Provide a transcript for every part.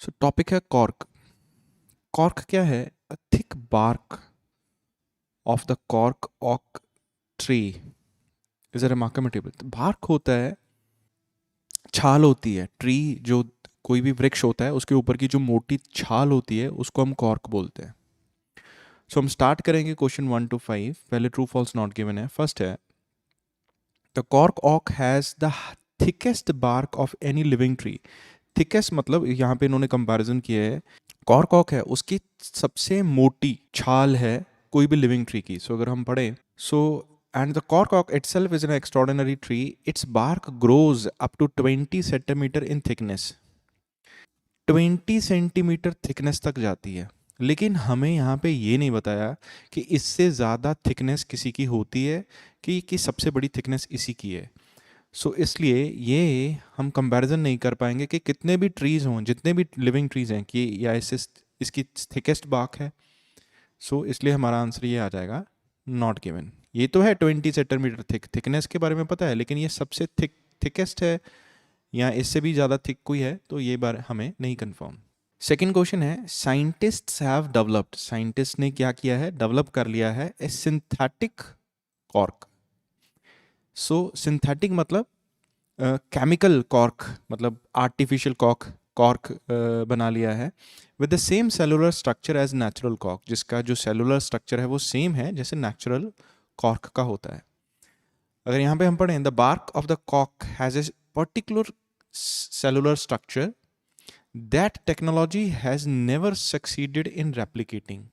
सो topic है cork. Cork क्या है? A thick bark of the cork oak tree is a remarkable table. Bark होता है, छाल होती है। ट्री जो कोई भी वृक्ष होता है उसके ऊपर की जो मोटी छाल होती है उसको हम कॉर्क बोलते हैं। सो हम स्टार्ट करेंगे क्वेश्चन 1 to 5। पहले ट्रू फॉल्स नॉट गिवन है। फर्स्ट है the cork oak has the thickest bark of any living tree. Thickest मतलब यहाँ पे इन्होंने कंपैरिजन किया है, कॉर्क ऑक है उसकी सबसे मोटी छाल है कोई भी लिविंग ट्री की। सो अगर हम पढ़ें, so and the cork oak itself is an extraordinary tree, its bark grows up to 20 centimetre in thickness. 20 centimetre thickness तक जाती है। लेकिन हमें यहाँ पे ये नहीं बताया कि इससे ज़्यादा थिकनेस किसी की होती है कि सबसे बड़ी थिकनेस इसी की है। सो इसलिए ये हम कंपैरिजन नहीं कर पाएंगे कि कितने भी ट्रीज़ हों, जितने भी लिविंग ट्रीज़ हैं कि या इससे इसकी थिकेस्ट बार्क है। सो इसलिए हमारा आंसर ये आ जाएगा नॉट गिवन। ये तो है 20 सेंटीमीटर थिक, थिकनेस के बारे में पता है, लेकिन ये सबसे थिकेस्ट है या इससे भी ज़्यादा थिक कोई है तो ये बार हमें नहीं कंफर्म। सेकेंड क्वेश्चन है साइंटिस्ट्स हैव डेवलप्ड, साइंटिस्ट ने क्या किया है? डेवलप कर लिया है a synthetic cork. So synthetic मतलब केमिकल कॉर्क, मतलब आर्टिफिशियल कॉर्क कॉर्क बना लिया है with the same cellular structure as natural cork, जिसका जो सेलुलर स्ट्रक्चर है वो सेम है जैसे नेचुरल कॉर्क का होता है। अगर यहाँ पे हम पढ़ें the bark of the cork has a particular cellular structure that technology has never succeeded in replicating.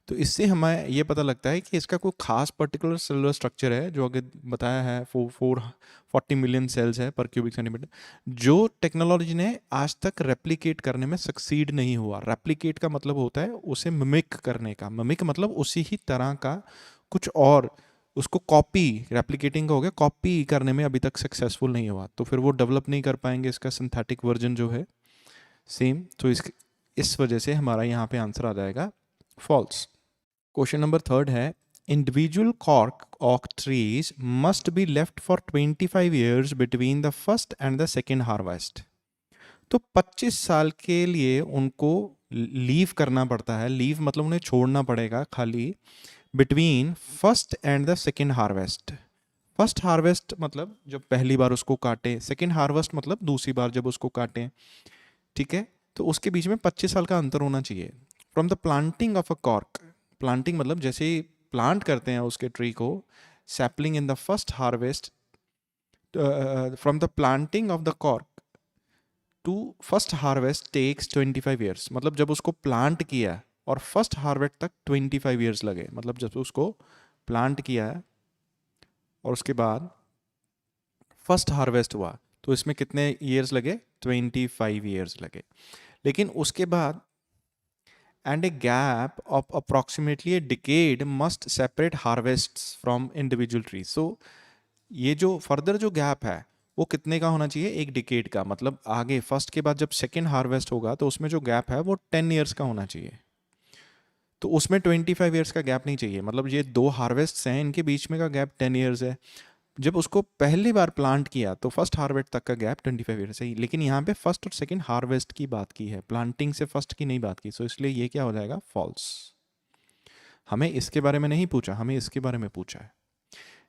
तो इससे हमें ये पता लगता है कि इसका कोई खास पर्टिकुलर सेलुलर स्ट्रक्चर है जो आगे बताया है 440 मिलियन सेल्स है पर क्यूबिक सेंटीमीटर, जो टेक्नोलॉजी ने आज तक रेप्लिकेट करने में सक्सीड नहीं हुआ। रेप्लिकेट का मतलब होता है उसे मिमिक करने का, मिमिक मतलब उसी ही तरह का कुछ और, उसको कॉपी, रेप्लिकेटिंग का हो गया, कॉपी करने में अभी तक सक्सेसफुल नहीं हुआ, तो फिर वो डेवलप नहीं कर पाएंगे इसका सिंथेटिक वर्जन जो है सेम। तो इस वजह से हमारा यहाँ पे आंसर आ जाएगा फॉल्स। क्वेश्चन नंबर थर्ड है individual cork oak trees must be left for 25 years between the first and the second harvest. तो 25 साल के लिए उनको लीव करना पड़ता है, लीव मतलब उन्हें छोड़ना पड़ेगा खाली between first and the second harvest. First harvest मतलब जब पहली बार उसको काटे, सेकेंड हार्वेस्ट मतलब दूसरी बार जब उसको काटें, ठीक है? तो उसके बीच में 25 साल का अंतर होना चाहिए। From the planting of a cork, planting मतलब जैसे ही प्लांट करते हैं उसके ट्री को, sapling in the first harvest, from the planting of the cork to first harvest takes 25 years. मतलब जब उसको प्लांट किया और फर्स्ट हार्वेस्ट तक 25 ईयर्स लगे, मतलब जब उसको प्लांट किया और उसके बाद फर्स्ट हार्वेस्ट हुआ तो इसमें कितने ईयर्स लगे? 25 ईयर्स लगे। लेकिन उसके बाद and a gap of approximately a decade must separate harvests from individual trees. So ये जो फर्दर जो गैप है वो कितने का होना चाहिए? एक डिकेड का। मतलब आगे फर्स्ट के बाद जब सेकेंड हार्वेस्ट होगा तो उसमें जो गैप है वो 10 ईयर्स का होना चाहिए, तो उसमें 25 ईयर्स का गैप नहीं चाहिए। मतलब ये दो हार्वेस्ट हैं, इनके बीच में का गैप 10 ईयर्स है। जब उसको पहली बार प्लांट किया तो फर्स्ट हार्वेस्ट तक का गैप 25 ईयर्स है, लेकिन यहाँ पे फर्स्ट और सेकंड हार्वेस्ट की बात की है, प्लांटिंग से फर्स्ट की नहीं बात की। सो इसलिए ये क्या हो जाएगा? फॉल्स। हमें इसके बारे में नहीं पूछा, हमें इसके बारे में पूछा है,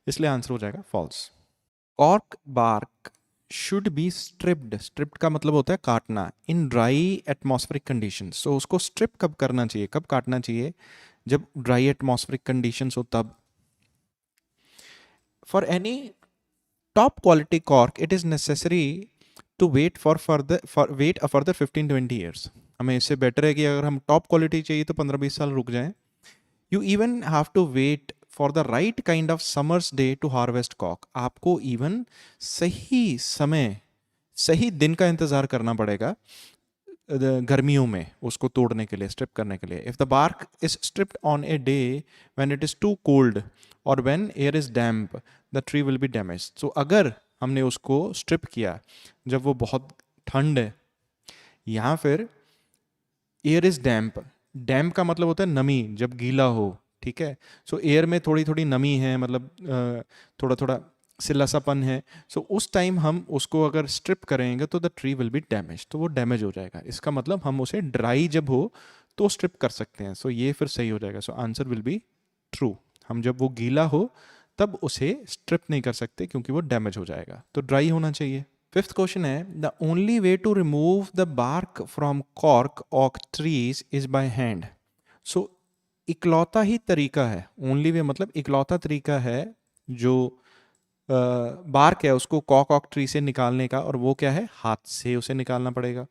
इसलिए आंसर हो जाएगा false. Cork bark should be stripped, stripped का मतलब होता है काटना, in dry atmospheric condition. So उसको स्ट्रिप कब करना चाहिए, कब काटना चाहिए? जब ड्राई एटमॉस्फेरिक कंडीशंस हो तब। For any top quality cork it is necessary to wait for a further 15-20 years। हमें इससे बेटर है कि अगर हम टॉप क्वालिटी चाहिए तो 15-20 साल रुक जाएं। You even have to wait for the right kind of summer's day to harvest कॉक। आपको इवन सही समय, सही दिन का इंतजार करना पड़ेगा गर्मियों में उसको तोड़ने के लिए, स्ट्रिप करने के लिए। If the bark is stripped on a day when it is too cold और when air is damp the tree will be damaged. So अगर हमने उसको स्ट्रिप किया जब वो बहुत ठंड है या फिर एयर इज डैम्प, डैम्प का मतलब होता है नमी, जब गीला हो, ठीक है? सो एयर में थोड़ी थोड़ी नमी है, मतलब थोड़ा थोड़ा सिलासापन है, सो उस टाइम हम उसको अगर स्ट्रिप करेंगे तो the tree will B damage, तो वो डैमेज हो जाएगा। इसका मतलब हम उसे ड्राई जब हो तो स्ट्रिप कर सकते हैं, सो ये फिर सही हो जाएगा। So answer will be true. हम जब वो गीला हो तब उसे स्ट्रिप नहीं कर सकते क्योंकि वो डैमेज हो जाएगा, तो ड्राई होना चाहिए। फिफ्थ क्वेश्चन है the only way to remove the bark from cork oak trees is by hand. So इकलौता ही तरीका है, ओनली वे मतलब इकलौता तरीका है जो बार्क है उसको कॉक ऑक ट्री से निकालने का, और वो क्या है, हाथ से उसे निकालना पड़ेगा।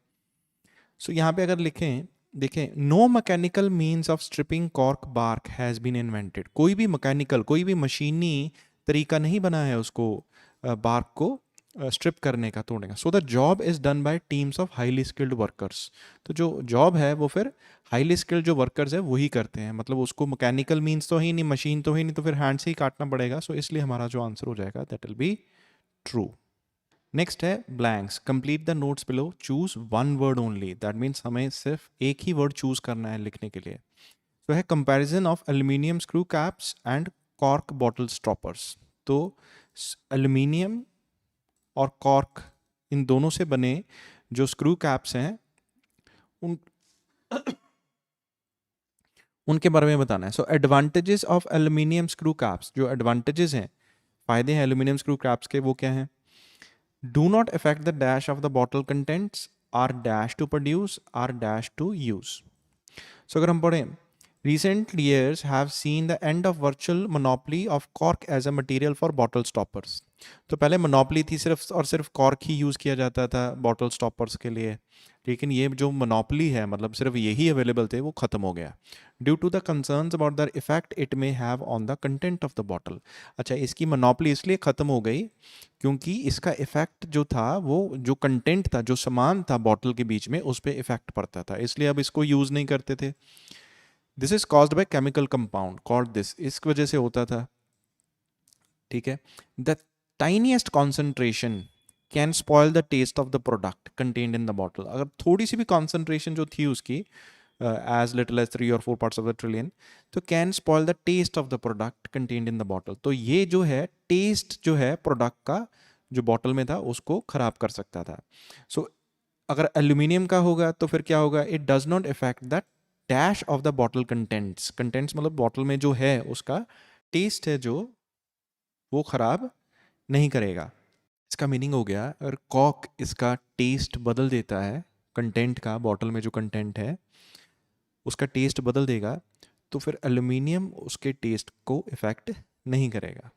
सो यहाँ पे अगर लिखें, देखें, no mechanical means of stripping cork bark has been invented. कोई भी मैकेनिकल, कोई भी मशीनी तरीका नहीं बना है उसको बार्क को स्ट्रिप करने का, तोड़ने का। So the job is done by teams of highly skilled workers. तो जो जॉब है वो फिर हाईली स्किल्ड जो वर्कर्स है वही करते हैं, मतलब उसको मैकेनिकल मीन्स तो ही नहीं, मशीन तो ही नहीं, तो फिर हैंड से ही काटना पड़ेगा। सो इसलिए हमारा जो आंसर हो जाएगा that will be true. Next है blanks, complete the notes below, choose one word only. That means हमें सिर्फ एक ही वर्ड चूज करना है लिखने के लिए। तो है comparison of aluminium screw caps and cork bottle stoppers. तो एल्यूमिनियम और कॉर्क इन दोनों से बने जो स्क्रू कैप्स हैं उन उनके बारे में बताना है। So advantages of aluminium screw caps, जो एडवांटेजेस हैं, फायदे हैं एल्यूमिनियम स्क्रू कैप्स के, वो क्या हैं? Do not affect the dash of the bottle contents, are dash to produce, are dash to use. So अगर हम पढ़ें, recent years have seen the end of virtual monopoly of cork as a material for bottle stoppers. तो पहले monopoly थी, सिर्फ और सिर्फ cork ही use किया जाता था बॉटल स्टॉपर्स के लिए, लेकिन ये जो मोनोपली है, मतलब सिर्फ यही अवेलेबल थे, वो ख़त्म हो गया due to the concerns about the effect it may have on the content of the bottle. अच्छा, इसकी मोनोपली इसलिए ख़त्म हो गई क्योंकि इसका इफेक्ट जो था, वो जो कंटेंट था, जो सामान था बॉटल के बीच में, उस पर इफेक्ट पड़ता था, इसलिए अब इसको यूज़ नहीं करते थे। This is caused by chemical compound called this, इस वजह से होता था। ठीक है, the tiniest concentration can spoil the taste of the product contained in the bottle. अगर थोड़ी सी भी कॉन्सेंट्रेशन जो थी उसकी, as little as 3 or 4 parts of the trillion, तो can spoil the taste of the product contained in the bottle. तो ये जो है टेस्ट जो है प्रोडक्ट का जो बॉटल में था उसको खराब कर सकता था। सो अगर एल्यूमिनियम का होगा तो फिर क्या होगा, it does not effect the dash of the bottle contents. Contents मतलब बॉटल में जो है उसका टेस्ट है जो, वो खराब नहीं करेगा। इसका मीनिंग हो गया, अगर कॉक इसका टेस्ट बदल देता है, कंटेंट का, बॉटल में जो कंटेंट है उसका टेस्ट बदल देगा, तो फिर एल्यूमिनियम उसके टेस्ट को इफेक्ट नहीं करेगा।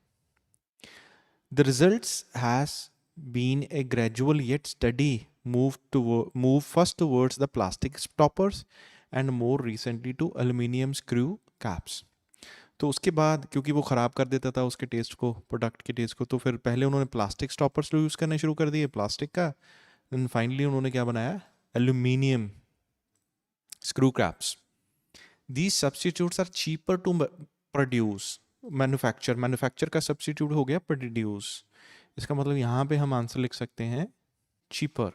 The results has been a gradual yet study move first towards the plastic stoppers and more recently to aluminum screw caps. तो उसके बाद क्योंकि वो ख़राब कर देता था उसके टेस्ट को, प्रोडक्ट के टेस्ट को, तो फिर पहले उन्होंने प्लास्टिक स्टॉपर्स यूज़ करने शुरू कर दिए, प्लास्टिक का, एंड फाइनली उन्होंने क्या बनाया, aluminium screw caps. These substitutes are cheaper to produce, manufacture का सब्सटीट्यूट हो गया प्रोड्यूस। इसका मतलब यहाँ पे हम आंसर लिख सकते हैं cheaper,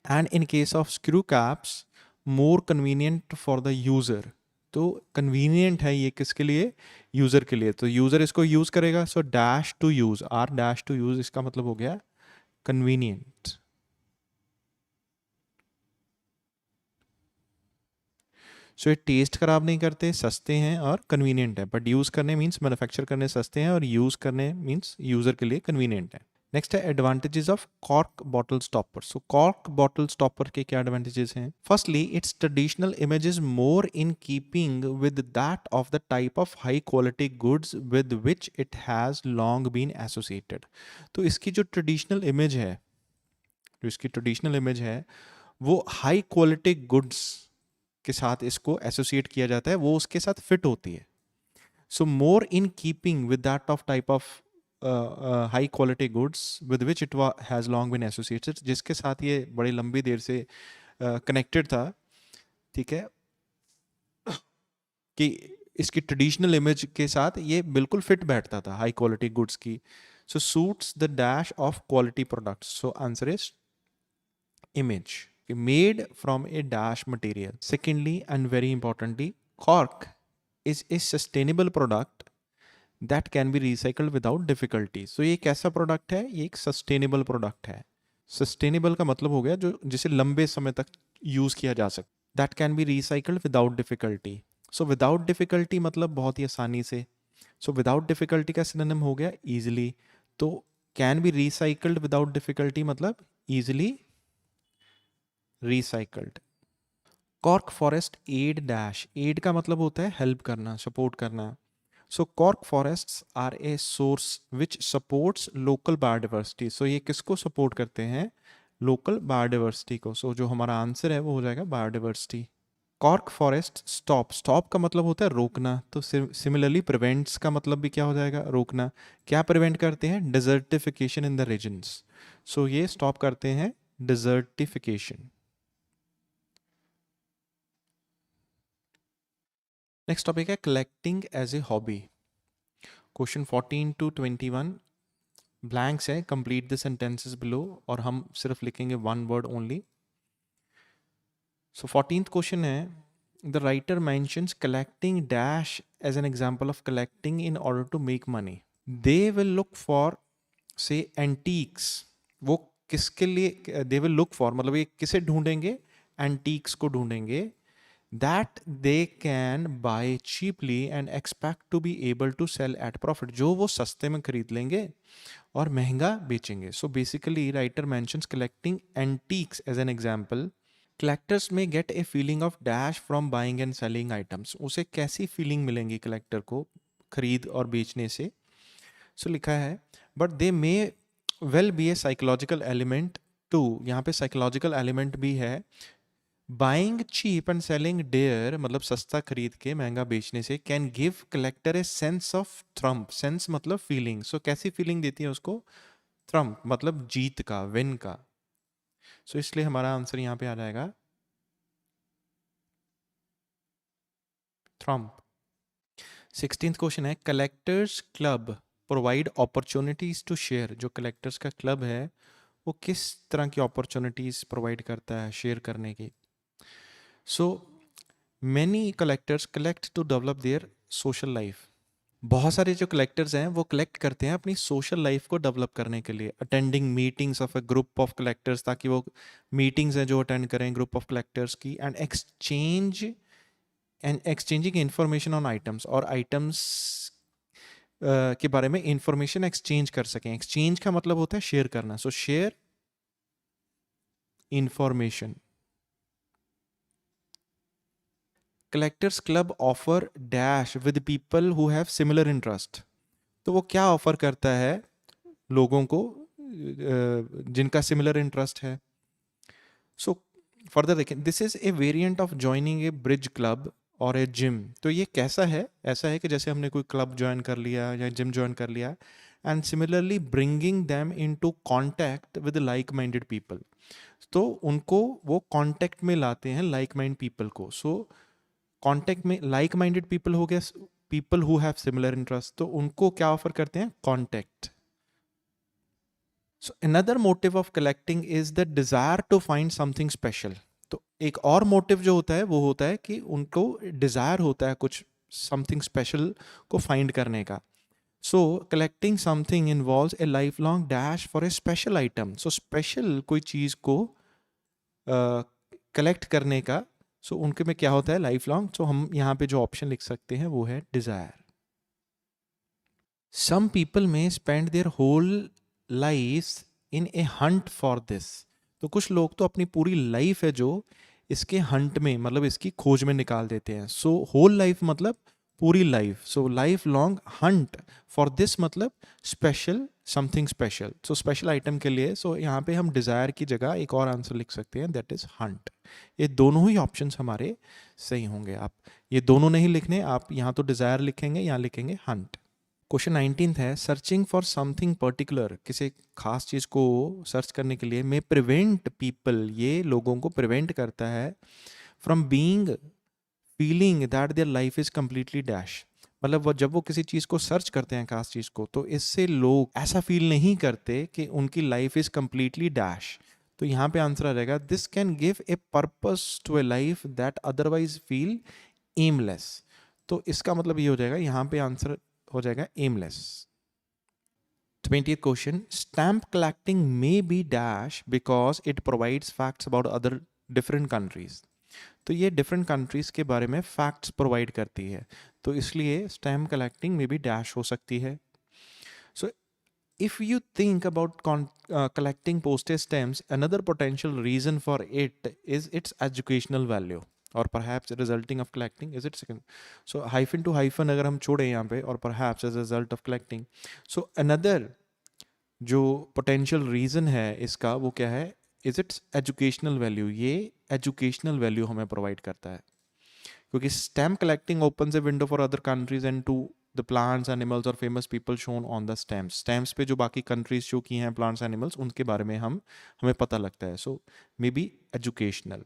and in case of screw caps more convenient for the user. तो कन्वीनियंट है ये किसके लिए, यूज़र के लिए, तो यूज़र इसको यूज़ करेगा। So dash to use, are dash to use, इसका मतलब हो गया कन्वीनियंट। सो ये टेस्ट खराब नहीं करते, सस्ते हैं और कन्वीनियंट है, बट यूज़ करने मीन्स मैन्युफैक्चर करने सस्ते हैं और यूज़ करने मीन्स यूज़र के लिए कन्वीनियंट है। नेक्स्ट है advantages of cork bottle stopper. So cork bottle stopper के क्या एडवांटेजेस हैं? Firstly its traditional image is more in keeping with that of the type of high quality goods with which it has long been associated. तो इसकी जो traditional image है, जो इसकी traditional image है, वो हाई क्वालिटी गुड्स के साथ इसको एसोसिएट किया जाता है, वो उसके साथ फिट होती है। So more in keeping with that of type of high quality goods with which it has long been associated, जिसके साथ ये बड़ी लंबी देर से कनेक्टेड था। ठीक है, कि इसकी ट्रेडिशनल इमेज के साथ ये बिल्कुल फिट बैठता था हाई क्वालिटी गुड्स की। So suits the dash of quality products. So answer is image made from a dash material. Secondly, and very importantly, cork is a sustainable product that can be recycled without difficulty. So ये कैसा product है? ये एक sustainable product है। Sustainable का मतलब हो गया जो जिसे लंबे समय तक यूज किया जा सकता। That can be recycled without difficulty. So without difficulty मतलब बहुत ही आसानी से। सो विदाउट डिफिकल्टी का सिनोनिम हो गया इजीली। तो can be recycled without difficulty मतलब easily recycled. Cork forest aid dash, aid का मतलब होता है हेल्प करना, सपोर्ट करना। So cork forests are a source which supports local biodiversity. So ये किसको सपोर्ट करते हैं? लोकल बायोडाइवर्सिटी को। सो जो हमारा आंसर है वो हो जाएगा biodiversity. Cork forest stop, stop का मतलब होता है रोकना। तो सिमिलरली प्रिवेंट्स का मतलब भी क्या हो जाएगा? रोकना। क्या प्रिवेंट करते हैं? Desertification in the regions. So ये स्टॉप करते हैं डिजर्टिफिकेशन। नेक्स्ट टॉपिक है collecting as a hobby. Question 14 to 21 blanks है, कंप्लीट द सेंटेंसेस बिलो, और हम सिर्फ लिखेंगे one word only. So 14th question है, the writer mentions collecting dash as an example of collecting in order to make money. They will look for say antiques. वो किसके लिए? दे will look for मतलब ये किसे ढूंढेंगे? एंटीक्स को ढूंढेंगे। that they can buy cheaply and expect to be able to sell at profit, जो वो सस्ते में खरीद लेंगे और महंगा बेचेंगे। So basically writer mentions collecting antiques as an example. Collectors may get a feeling of dash from buying and selling items. उसे कैसी फीलिंग मिलेंगी कलेक्टर को खरीद और बेचने से? So लिखा है but they may well be a psychological element too. यहाँ पे psychological element भी है। Buying cheap and selling dear मतलब सस्ता खरीद के महंगा बेचने से can give collector a sense of triumph. Sense मतलब फीलिंग। सो कैसी फीलिंग देती है उसको? थ्रम्प मतलब जीत का, विन का। सो इसलिए हमारा आंसर यहां पे आ जाएगा थ्रम्प। 16th क्वेश्चन है, collectors club provide opportunities to share. जो कलेक्टर्स का क्लब है वो किस तरह की अपॉर्चुनिटीज प्रोवाइड करता है शेयर करने की? So many collectors collect to develop their social life. बहुत सारे जो कलेक्टर्स हैं वो कलेक्ट करते हैं अपनी सोशल लाइफ को डेवलप करने के लिए। Attending meetings of a group of collectors, ताकि वो मीटिंग्स हैं जो अटेंड करें ग्रुप ऑफ कलेक्टर्स की। And exchanging information on items, और आइटम्स के बारे में इंफॉर्मेशन एक्सचेंज कर सकें। एक्सचेंज का मतलब होता है शेयर करना। So share information. Collectors club offer dash with people who have similar interest. तो वो क्या ऑफर करता है लोगों को जिनका सिमिलर इंटरेस्ट है? सो फर्दर देखें, this is a variant of joining A bridge club और ए जिम। तो ये कैसा है? ऐसा है कि जैसे हमने कोई क्लब ज्वाइन कर लिया या जिम ज्वाइन कर लिया, and similarly bringing them into contact with like minded people. तो उनको वो कांटेक्ट में लाते हैं लाइक माइंड पीपल को। सो कांटेक्ट में लाइक माइंडेड पीपल हो गया, people who have similar interest, तो उनको क्या ऑफर करते हैं? Contact. So another motive of collecting is the desire to find something special. तो एक और मोटिव जो होता है वो होता है कि उनको डिजायर होता है कुछ समथिंग स्पेशल को फाइंड करने का। So collecting something involves a life long dash for a special item. So special कोई चीज को कलेक्ट करने का, सो उनके में क्या होता है? Life long. सो हम यहाँ पे जो ऑप्शन लिख सकते हैं वो है desire. Some people may spend their whole life in a hunt for this. तो कुछ लोग तो अपनी पूरी लाइफ है जो इसके हंट में मतलब इसकी खोज में निकाल देते हैं। सो होल लाइफ मतलब पूरी life. So life long hunt for this मतलब special, something special. So special item के लिए सो यहाँ पे हम डिजायर की जगह एक और आंसर लिख सकते हैं, दैट इज हंट। ये दोनों ही ऑप्शंस हमारे सही होंगे। आप ये दोनों नहीं लिखने, आप यहाँ तो डिजायर लिखेंगे, यहाँ लिखेंगे हंट। क्वेश्चन 19 है, सर्चिंग फॉर समथिंग पर्टिकुलर। किसी खास चीज को सर्च करने के लिए मे प्रिवेंट पीपल, ये लोगों को प्रिवेंट करता है from being feeling that their life is completely dash. मतलब वो जब वो किसी चीज को सर्च करते हैं खास चीज को, तो इससे लोग ऐसा फील नहीं करते कि उनकी लाइफ इज कंप्लीटली डैश। तो यहाँ पे आंसर आ जाएगा, this can give a purpose to a life that otherwise feel aimless. तो इसका मतलब ये हो जाएगा, यहाँ पे आंसर हो जाएगा aimless. 20th question, stamp collecting may be dash because it provides facts about other different countries. तो ये डिफरेंट कंट्रीज के बारे में फैक्ट्स प्रोवाइड करती है, तो इसलिए स्टैम्प कलेक्टिंग में भी डैश हो सकती है। सो if you think about collecting postage stamps, another potential reason for it is its educational value, or perhaps resulting of collecting is its second. So hyphen to hyphen अगर हम छोड़े यहाँ पे, और perhaps as a result of collecting. So another जो potential reason है इसका वो क्या है, is its educational value. ये educational value हमें provide करता है, क्योंकि stamp collecting opens a window for other countries and to the plants, animals और famous people shown on the stamps. Stamps पे जो बाकी countries शो की हैं plants, animals, उनके बारे में हमें पता लगता है. So maybe educational.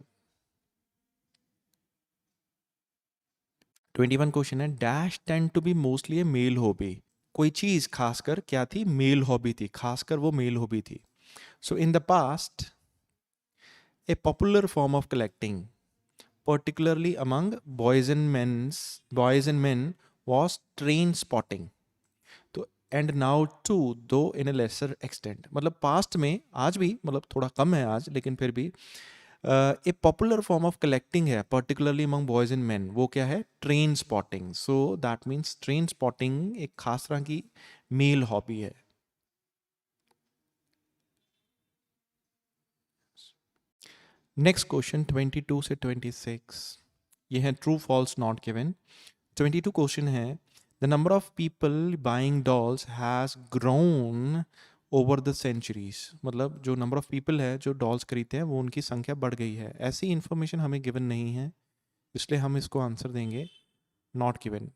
21 क्वेश्चन है, dash tend to be mostly a male hobby. कोई चीज खासकर क्या थी, मेल हॉबी थी, खासकर वो मेल हॉबी थी. So in the past a popular form of collecting particularly among boys and men was train spotting. तो and now too though in a lesser extent, मतलब पास्ट में, आज भी मतलब थोड़ा कम है आज, लेकिन फिर भी a popular form of collecting है particularly among boys and men. वो क्या है, train spotting. So that means train spotting एक खास तरह की मेल हॉबी है. नेक्स्ट क्वेश्चन 22 से 26, ये है true false not given. 22 question है, the number of people buying dolls has grown over the centuries. मतलब जो नंबर ऑफ पीपल है जो डॉल्स खरीदते हैं वो उनकी संख्या बढ़ गई है. ऐसी इन्फॉर्मेशन हमें गिवन नहीं है, इसलिए हम इसको आंसर देंगे नॉट गिवन.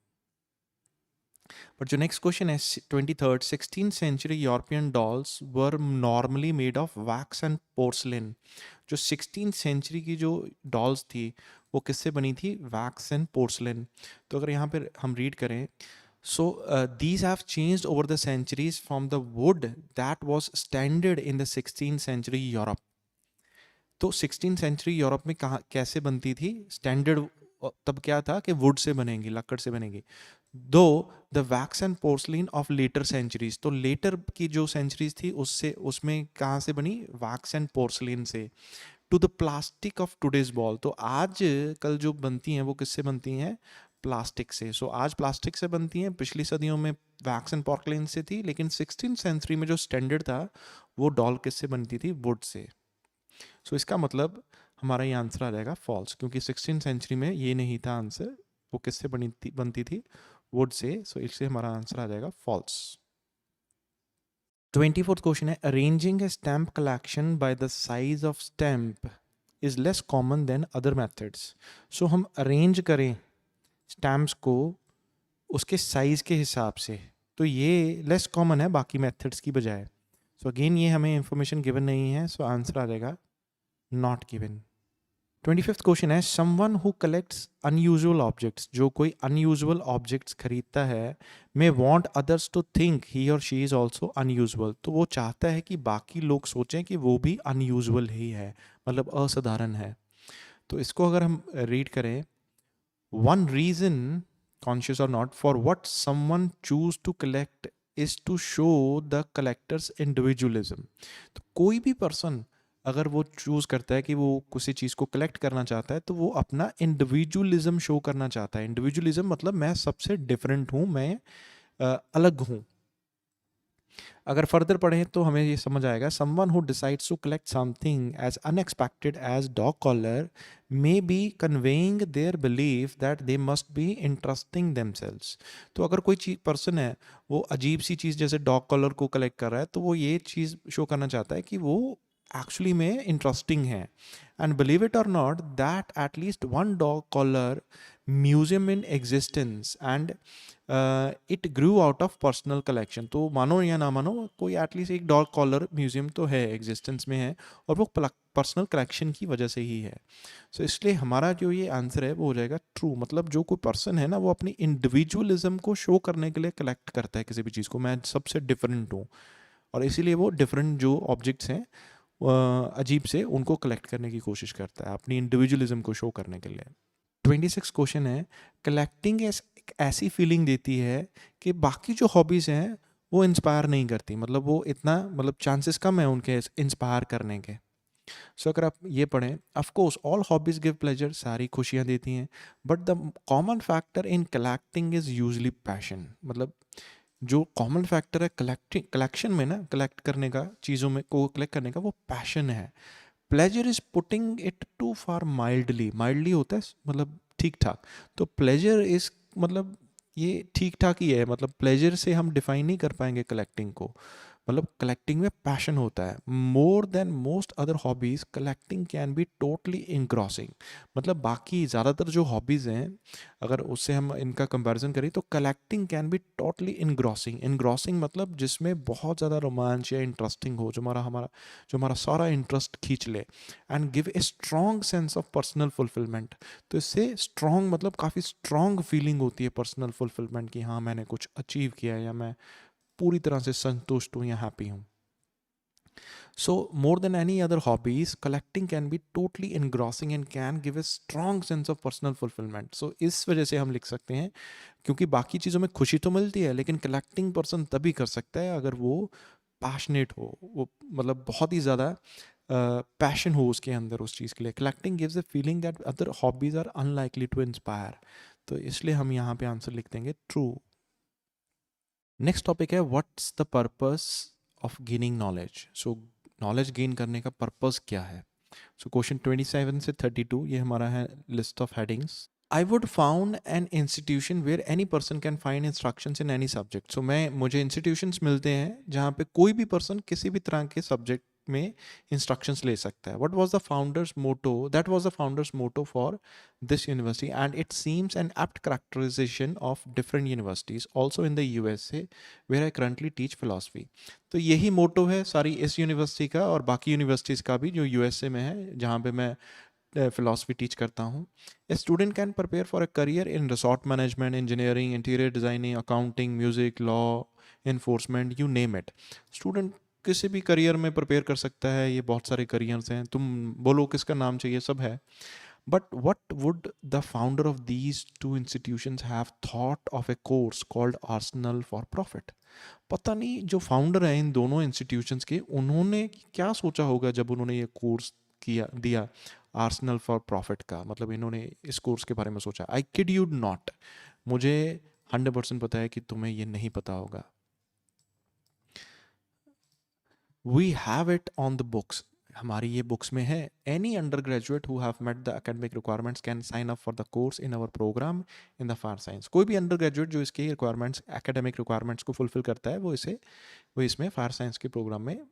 बट जो नेक्स्ट क्वेश्चन है 23rd, 16th century European dolls were normally made of wax and porcelain. जो 16th सेंचुरी की जो डॉल्स थी वो किससे बनी थी, वैक्स एंड पोर्सलिन. तो अगर यहाँ पर हम रीड करें, so these have changed over the centuries from the wood that was standard in the 16th century Europe. तो 16th सेंचुरी यूरोप में कहाँ कैसे बनती थी, स्टैंडर्ड तब क्या था कि वुड से बनेगी, लकड़ से बनेगी. Though the wax and porcelain of later centuries, तो लेटर की जो सेंचुरीज थी उससे उसमें कहाँ से बनी, वैक्स एंड पोर्सलिन से. To the plastic of today's ball, तो आज कल जो बनती हैं वो किससे बनती हैं, प्लास्टिक से. सो आज प्लास्टिक से बनती हैं, पिछली सदियों में वैक्स एंड पोर्सलिन से थी, लेकिन 16th सेंचुरी में जो स्टैंडर्ड था वो डॉल किससे बनती थी, वुड से. सो इसका मतलब हमारा ये आंसर आ जाएगा फॉल्स, क्योंकि 16th सेंचुरी में ये नहीं था आंसर, वो किससे बनती थी, वुड से. सो इसलिए हमारा आंसर आ जाएगा फॉल्स. 24th क्वेश्चन है, arranging a stamp collection by the size of stamp is less common than other methods. So हम अरेंज करें स्टैम्प्स को उसके साइज के हिसाब से, तो ये लेस कॉमन है बाकी मेथड्स की बजाय. सो अगेन ये हमें इंफॉर्मेशन गिवन नहीं है, सो आंसर आ जाएगा नॉट गिवन. 25th क्वेश्चन है, someone who collects unusual objects, जो कोई अनयूजुअल ऑब्जेक्ट्स खरीदता है, may want others to think he or she is also unusual. तो वो चाहता है कि बाकी लोग सोचें कि वो भी अनयूजुअल ही है, मतलब असाधारण है. तो इसको अगर हम रीड करें, one reason, conscious or not, for what someone choose to collect is to show the collector's individualism. तो कोई भी पर्सन अगर वो चूज करता है कि वो किसी चीज़ को कलेक्ट करना चाहता है, तो वो अपना इंडिविजुअलिज्म शो करना चाहता है. इंडिविजुअलिज्म मतलब मैं सबसे डिफरेंट हूँ, मैं अलग हूँ. अगर फर्दर पढ़ें तो हमें ये समझ आएगा, someone who decides to collect something as unexpected as dog collar may be conveying their belief that they must be interesting themselves. तो अगर कोई पर्सन है वो अजीब सी चीज़ जैसे डॉग कॉलर को कलेक्ट कर रहा है, तो वो ये चीज़ शो करना चाहता है कि वो एक्चुअली में इंटरेस्टिंग है. And believe it or not that at least one dog collar museum in existence and it grew out of personal collection. तो मानो या ना मानो, कोई एटलीस्ट एक डॉग कॉलर म्यूजियम तो है, एग्जिस्टेंस में है, और वो पर्सनल कलेक्शन की वजह से ही है. सो इसलिए हमारा जो ये आंसर है वो हो जाएगा ट्रू. मतलब जो कोई पर्सन है ना, वो अपनी इंडिविजुअलिज्म को शो करने के लिए कलेक्ट करता है किसी भी चीज़ को, मैं सबसे डिफरेंट हूँ, और इसीलिए वो डिफरेंट जो ऑब्जेक्ट्स हैं अजीब से, उनको कलेक्ट करने की कोशिश करता है अपनी इंडिविजुअलिज्म को शो करने के लिए. 26 क्वेश्चन है, कलेक्टिंग एक ऐसी फीलिंग देती है कि बाकी जो हॉबीज़ हैं वो इंस्पायर नहीं करती, मतलब वो इतना, मतलब चांसेस कम है उनके इंस्पायर करने के। सो अगर आप ये पढ़ें, of course all hobbies give pleasure, सारी खुशियाँ देती हैं, but the common factor in collecting is usually passion. मतलब जो कॉमन फैक्टर है कलेक्टिंग कलेक्शन में ना, कलेक्ट करने का, चीज़ों में को कलेक्ट करने का, वो पैशन है। Pleasure is putting it too far mildly, mildly होता है मतलब ठीक ठाक, तो प्लेजर इज मतलब ये ठीक ठाक ही है, मतलब प्लेजर से हम डिफाइन नहीं कर पाएंगे कलेक्टिंग को। मतलब कलेक्टिंग में पैशन होता है। More than most other hobbies collecting can be totally engrossing. मतलब बाकी ज़्यादातर जो हॉबीज़ हैं, अगर उससे हम इनका कंपैरिजन करें तो कलेक्टिंग कैन बी टोटली इंग्रॉसिंग। इंग्रॉसिंग मतलब जिसमें बहुत ज़्यादा रोमांच या इंटरेस्टिंग हो, जो हमारा सारा इंटरेस्ट खींच ले, and give a strong sense of personal fulfilment. तो इससे स्ट्रॉन्ग मतलब काफ़ी स्ट्रॉन्ग फीलिंग होती है पर्सनल फुलफिलमेंट की, हाँ मैंने कुछ अचीव किया है या मैं पूरी तरह से संतुष्ट हूँ या हैप्पी हूँ। So more than any other hobbies collecting can be totally engrossing and can give a strong sense of personal fulfilment. So इस वजह से हम लिख सकते हैं, क्योंकि बाकी चीज़ों में खुशी तो मिलती है, लेकिन कलेक्टिंग पर्सन तभी कर सकता है अगर वो पैशनेट हो, वो मतलब बहुत ही ज़्यादा पैशन हो उसके अंदर उस चीज़ के लिए। Collecting gives a feeling that other hobbies are unlikely to inspire. तो इसलिए हम यहाँ पे आंसर लिख देंगे ट्रू। नेक्स्ट टॉपिक है what's the purpose of gaining knowledge. So knowledge gain करने का पर्पस क्या है। सो क्वेश्चन 27 से 32 ये हमारा है list of headings. I would found an institution where any person can find instructions in any subject. So मुझे इंस्टीट्यूशंस मिलते हैं जहाँ पे कोई भी पर्सन किसी भी तरह के सब्जेक्ट में इंस्ट्रक्शंस ले सकता है। What was the founders motto, that was the founders motto for this university and it seems an apt characterisation of different universities also in the USA where I currently teach philosophy. तो यही मोटो है सारी इस university का और बाकी universities का भी जो यूएसए में है, जहाँ पे मैं फिलॉसफी टीच करता हूँ। A student can prepare for a career in resort management, engineering, interior designing, accounting, music, law, enforcement, you name it. Student किसी भी करियर में प्रिपेयर कर सकता है, ये बहुत सारे करियर्स हैं, तुम बोलो किसका नाम चाहिए, सब है। But what would the founder of these two institutions have thought of A course called Arsenal for profit. पता नहीं जो फाउंडर हैं इन दोनों इंस्टीट्यूशंस के, उन्होंने क्या सोचा होगा जब उन्होंने ये कोर्स किया दिया आर्सेनल फॉर प्रॉफिट का। मतलब इन्होंने इस कोर्स के बारे में सोचा, आई किड यू नॉट, मुझे 100% पता है कि तुम्हें ये नहीं पता होगा। We have it on the books, हमारी ये बुक्स में है। Any undergraduate who have met the academic requirements can sign up for the course in our programme in the fire science. कोई भी अंडर ग्रेजुएट जो इसके requirements, academic requirements को fulfil करता है, वो इसमें फायर साइंस के प्रोग्राम में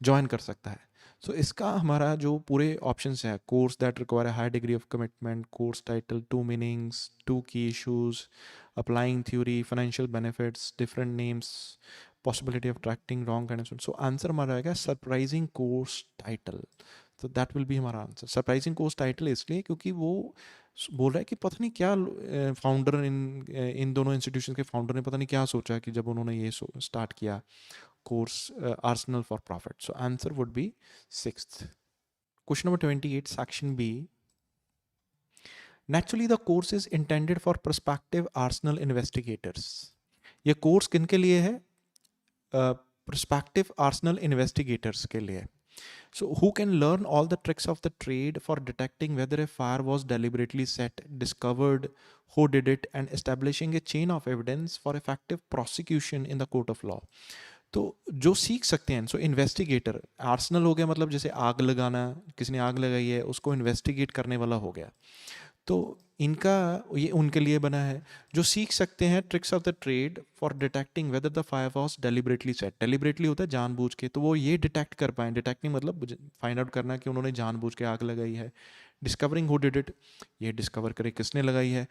ज्वाइन कर सकता है। सो इसका हमारा जो पूरे ऑप्शंस हैं, course that require high degree of commitment, course title, two meanings, two key issues, applying theory, financial benefits, different names, possibility of attracting wrong candidate. So answer हमारा आएगा सरप्राइजिंग कोर्स टाइटल। तो that will be हमारा answer. Surprising course title इसलिए क्योंकि वो बोल रहा है कि पता नहीं क्या फाउंडर इन दोनों इंस्टीट्यूशन के फाउंडर ने पता नहीं क्या सोचा कि जब उन्होंने ये स्टार्ट किया course Arsenal for Profit. So answer would be sixth. Question number 28, section B. Naturally, the course is intended for prospective Arsenal investigators. ये कोर्स किन के लिए है? Prospective Arsenal investigators के लिए. So who can learn all the tricks of the trade for detecting whether a fire was deliberately set, discovered, who did it, and establishing a chain of evidence for effective prosecution in the court of law. तो जो सीख सकते हैं, सो investigator, Arsenal हो गया मतलब जैसे आग लगाना, किसी ने आग लगाई है उसको इन्वेस्टिगेट करने वाला हो गया। तो इनका ये उनके लिए बना है जो सीख सकते हैं tricks of the trade for detecting whether the fire was deliberately set. Deliberately होता है जानबूझ के, तो वो ये डिटेक्ट कर पाएँ, डिटेक्टिंग मतलब फाइंड आउट करना कि उन्होंने जानबूझ के आग लगाई है। डिस्कवरिंग हु डिड इट, ये डिस्कवर करे किसने लगाई है,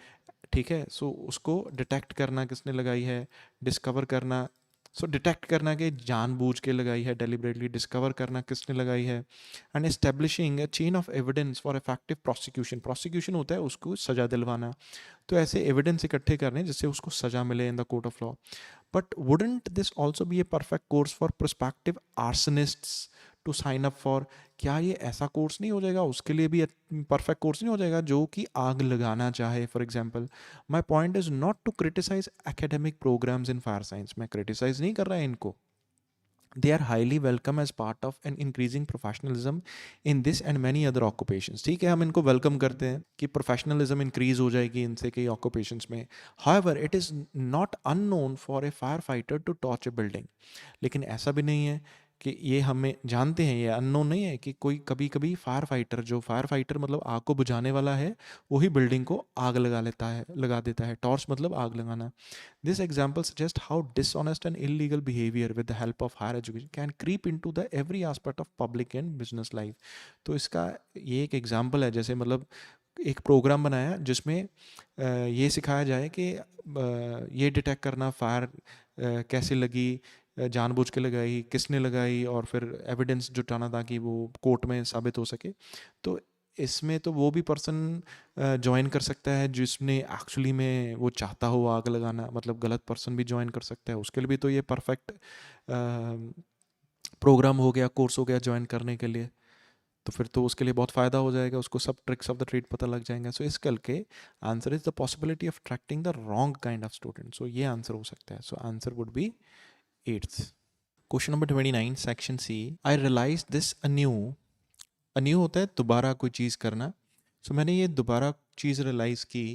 ठीक है। सो उसको डिटेक्ट करना किसने लगाई है, डिस्कवर करना, सो डिटेक्ट करना कि जानबूझ के लगाई है, डेलिबरेटली, डिस्कवर करना किसने लगाई है, and establishing a chain of evidence for effective prosecution. Prosecution होता है उसको सजा दिलवाना, तो ऐसे एविडेंस इकट्ठे करने जिससे उसको सजा मिले in the court of law. But wouldn't this also be a perfect course for prospective arsonists to sign up for, क्या ये ऐसा कोर्स नहीं हो जाएगा, उसके लिए भी परफेक्ट कोर्स नहीं हो जाएगा जो कि आग लगाना चाहे? For example, my point is not to criticise academic programmes in fire science, मैं क्रिटिसाइज नहीं कर रहा है इनको, they are highly welcome as part of an increasing professionalism in this and many other occupations. ठीक है, हम इनको वेलकम करते हैं कि प्रोफेशनलिज्म इंक्रीज हो जाएगी इनसे कई ऑक्यूपेशंस में. However it is not unknown for a fire fighter to torch a building. लेकिन ऐसा भी नहीं है कि ये हमें जानते हैं, ये अननोन नहीं है कि कोई कभी कभी फायर फाइटर, जो फायर फाइटर मतलब आग को बुझाने वाला है, वही बिल्डिंग को आग लगा लेता है, लगा देता है. टॉर्च मतलब आग लगाना. This example suggests how dishonest and illegal behavior with the help of higher education can creep into the every aspect of public and business life. तो इसका ये एक एग्जाम्पल है, जैसे मतलब एक प्रोग्राम बनाया जिसमें ये सिखाया जाए कि ये डिटेक्ट करना फायर कैसे लगी, जानबूझ के लगाई, किसने लगाई, और फिर एविडेंस जुटाना ताकि वो कोर्ट में साबित हो सके. तो इसमें तो वो भी पर्सन ज्वाइन कर सकता है जिसने एक्चुअली में वो चाहता हो आग लगाना, मतलब गलत पर्सन भी ज्वाइन कर सकता है, उसके लिए भी तो ये परफेक्ट प्रोग्राम हो गया, कोर्स हो गया ज्वाइन करने के लिए. तो फिर तो उसके लिए बहुत फ़ायदा हो जाएगा, उसको सब ट्रिक्स ऑफ द ट्रेड पता लग जाएंगे. सो इस कल के answer is the possibility of attracting the wrong kind of student. So ये आंसर हो सकता है. So answer would be eighth. Question number 29 section C. I realise this anew होता है दोबारा कोई चीज़ करना. सो मैंने ये दोबारा चीज़ रियलाइज़ की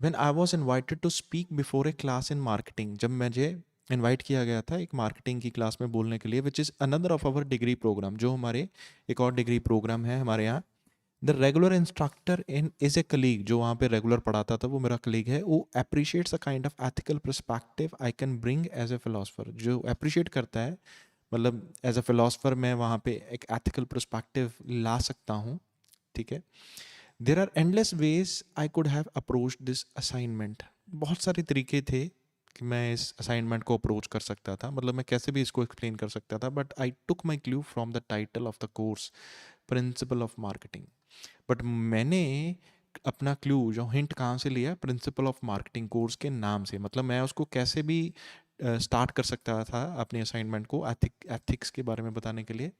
when I was invited to speak before a class in marketing. जब मुझे इनवाइट किया गया था एक मार्केटिंग की क्लास में बोलने के लिए, which is another of our degree programme, जो हमारे एक और डिग्री प्रोग्राम है हमारे यहाँ. The regular instructor in is a colleague, जो वहाँ पे रेगुलर पढ़ाता था वो मेरा कलीग है. वो appreciates a kind of ethical perspective I can bring as a philosopher. जो अप्रिशिएट करता है, मतलब एज अ फिलोसफर मैं वहाँ पे एक एथिकल पर्सपेक्टिव ला सकता हूँ. ठीक है. There are endless ways I could have approach this assignment. बहुत सारे तरीके थे कि मैं इस असाइनमेंट को अप्रोच कर सकता था, मतलब मैं कैसे भी इसको एक्सप्लेन कर सकता था. But I took my clue from the title of the course, principal of marketing. But मैंने अपना क्लू, जो हिंट कहाँ से लिया, प्रिंसिपल ऑफ मार्केटिंग कोर्स के नाम से. मतलब मैं उसको कैसे भी स्टार्ट कर सकता था अपने असाइनमेंट को एथिक्स के बारे में बताने के लिए.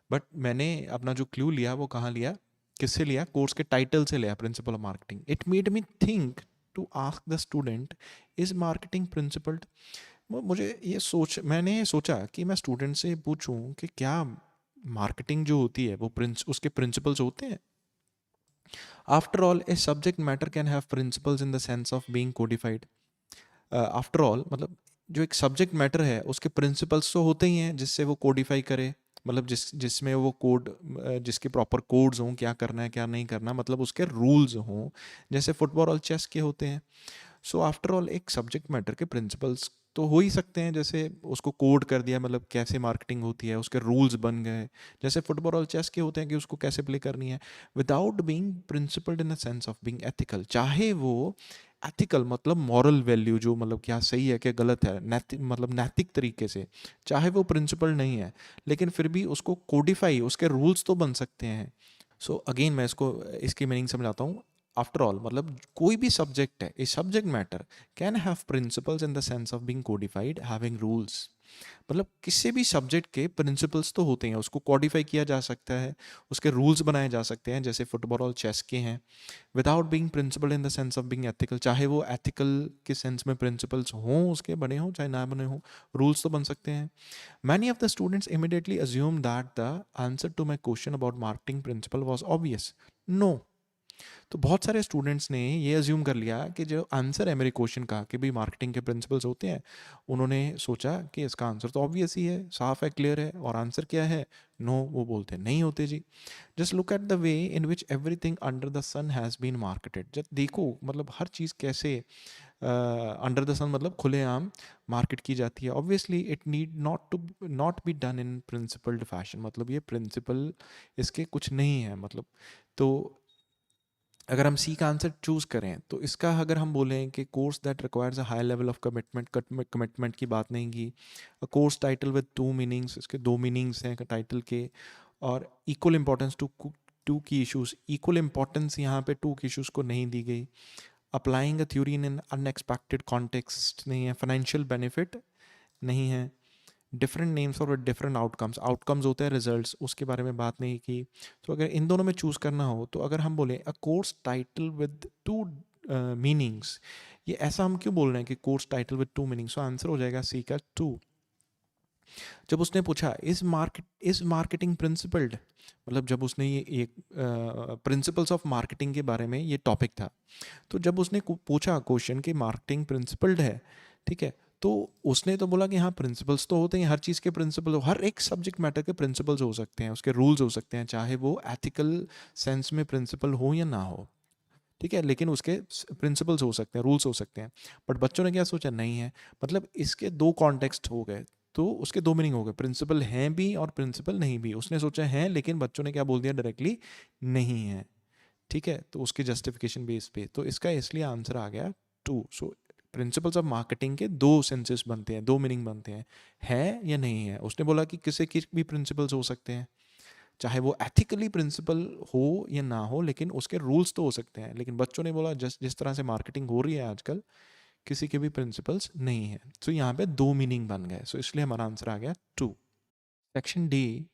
बट मैंने अपना जो क्लू लिया वो कहाँ लिया, किससे लिया? कोर्स के टाइटल से लिया, principle of marketing. It made me think to ask the student, is marketing principle. मैंने ये सोचा कि मैं स्टूडेंट से पूछूं कि क्या मार्केटिंग जो होती है वो उसके प्रिंसिपल्स होते हैं. After all a subject matter can have principles in the sense of being codified. After all मतलब जो एक सब्जेक्ट मैटर है उसके प्रिंसिपल्स तो होते ही हैं जिससे वो कोडिफाई करे, मतलब जिसमें वो कोड, जिसके प्रॉपर कोड्स हों, क्या करना है क्या नहीं करना, मतलब उसके रूल्स हों, जैसे फुटबॉल और चेस के होते हैं. सो आफ्टर ऑल एक सब्जेक्ट मैटर के प्रिंसिपल्स तो हो ही सकते हैं, जैसे उसको कोड कर दिया, मतलब कैसे मार्केटिंग होती है, उसके रूल्स बन गए, जैसे फुटबॉल और चेस के होते हैं कि उसको कैसे प्ले करनी है, without being principled in the sense of being ethical. चाहे वो एथिकल मतलब मॉरल वैल्यू, जो मतलब क्या सही है क्या गलत है, नैतिक मतलब नैतिक तरीके से, चाहे वो प्रिंसिपल नहीं है, लेकिन फिर भी उसको कोडिफाई, उसके रूल्स तो बन सकते हैं. सो अगेन मैं इसको, इसकी मीनिंग समझाता हूँ. आफ्टर ऑल मतलब कोई भी सब्जेक्ट है, a subject matter can have principles in the sense of being codified having rules. मतलब किसी भी सब्जेक्ट के प्रिंसिपल्स तो होते हैं, उसको कोडिफाई किया जा सकता है, उसके रूल्स बनाए जा सकते हैं, जैसे फुटबॉल और चेस के हैं. Without being principle in the sense of being ethical, चाहे वो एथिकल के सेंस में प्रिंसिपल्स हों, उसके बने हों चाहे ना बने हों, रूल्स तो बन सकते हैं. Many of the students immediately assume that the answer to my question about marketing principle was obvious. No. तो बहुत सारे स्टूडेंट्स ने ये अज्यूम कर लिया कि जो आंसर है मेरे क्वेश्चन का कि भाई मार्केटिंग के प्रिंसिपल्स होते हैं, उन्होंने सोचा कि इसका आंसर तो ऑब्वियस ही है, साफ है, क्लियर है. और आंसर क्या है? नो. वो बोलते नहीं होते जी. Just look at the way in which everything under the sun has been marketed. जब देखो मतलब हर चीज़ कैसे अंडर द सन मतलब खुलेआम मार्केट की जाती है. Obviously it need not be done in principled fashion. मतलब ये प्रिंसिपल इसके कुछ नहीं है. मतलब तो अगर हम सी का आंसर चूज़ करें तो इसका अगर हम बोलें कि course that requires a high level of commitment की बात नहीं की. Course title with two meanings, इसके दो मीनिंग्स हैं टाइटल के. और इक्वल इंपॉर्टेंस टू की इशूज़, इक्वल इंपॉर्टेंस यहाँ पे टू की इशूज़ को नहीं दी गई. Applying a theory in an unexpected context नहीं है. फाइनेंशियल बेनिफिट नहीं है. डिफरेंट नेम्स और डिफरेंट आउटकम्स, आउटकम्स होते हैं रिजल्ट्स, उसके बारे में बात नहीं की। तो अगर इन दोनों में चूज़ करना हो तो अगर हम बोलें a course title with two meanings, ये ऐसा हम क्यों बोल रहे हैं कि course title with two meanings, तो आंसर हो जाएगा सी का टू। जब उसने पूछा इज मार्केटिंग प्रिंसिपल्ड, मतलब जब उसने ये प्रिंसिपल्स ऑफ मार्केटिंग के बारे में ये टॉपिक था, तो जब उसने पूछा क्वेश्चन कि मार्केटिंग प्रिंसिपल्ड है, ठीक है, तो उसने तो बोला कि हाँ प्रिंसिपल्स तो होते हैं, हर चीज़ के प्रिंसिपल, हर एक सब्जेक्ट मैटर के प्रिंसिपल्स हो सकते हैं, उसके रूल्स हो सकते हैं, चाहे वो एथिकल सेंस में प्रिंसिपल हो या ना हो, ठीक है, लेकिन उसके प्रिंसिपल्स हो सकते हैं, रूल्स हो सकते हैं। बट बच्चों ने क्या सोचा, नहीं है, मतलब इसके दो कॉन्टेक्स्ट हो गए, तो उसके दो मीनिंग हो गए, प्रिंसिपल हैं भी और प्रिंसिपल नहीं भी। उसने सोचा है, लेकिन बच्चों ने क्या बोल दिया डायरेक्टली, नहीं है, ठीक है, तो उसके जस्टिफिकेशन बेस पे, तो इसका इसलिए आंसर आ गया टू। सो प्रिंसिपल्स ऑफ मार्केटिंग के दो सेंसेस बनते हैं, दो मीनिंग बनते हैं, है या नहीं है। उसने बोला कि किसी की भी प्रिंसिपल्स हो सकते हैं, चाहे वो एथिकली प्रिंसिपल हो या ना हो, लेकिन उसके रूल्स तो हो सकते हैं। लेकिन बच्चों ने बोला जिस तरह से मार्केटिंग हो रही है आजकल, किसी के भी प्रिंसिपल्स नहीं है। तो यहाँ पे दो मीनिंग बन गए, सो इसलिए हमारा आंसर आ गया टू। Section D,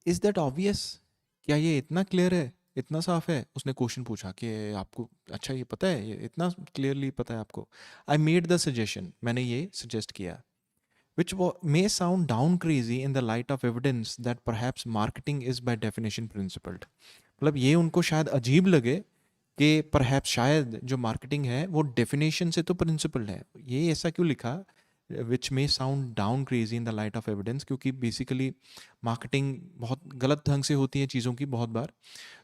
is that obvious, क्या ये इतना क्लियर है, इतना साफ है। उसने क्वेश्चन पूछा कि आपको अच्छा ये पता है, ये इतना क्लियरली पता है आपको। आई मेड द सजेशन, मैंने ये सजेस्ट किया, which may sound down crazy in the light of evidence that perhaps marketing is by definition principled। मतलब ये उनको शायद अजीब लगे कि परहैप्स शायद जो मार्केटिंग है वो डेफिनेशन से तो प्रिंसिपल है। ये ऐसा क्यों लिखा, which may sound down crazy in the light of evidence, क्योंकि बेसिकली मार्केटिंग बहुत गलत ढंग से होती है चीज़ों की बहुत बार।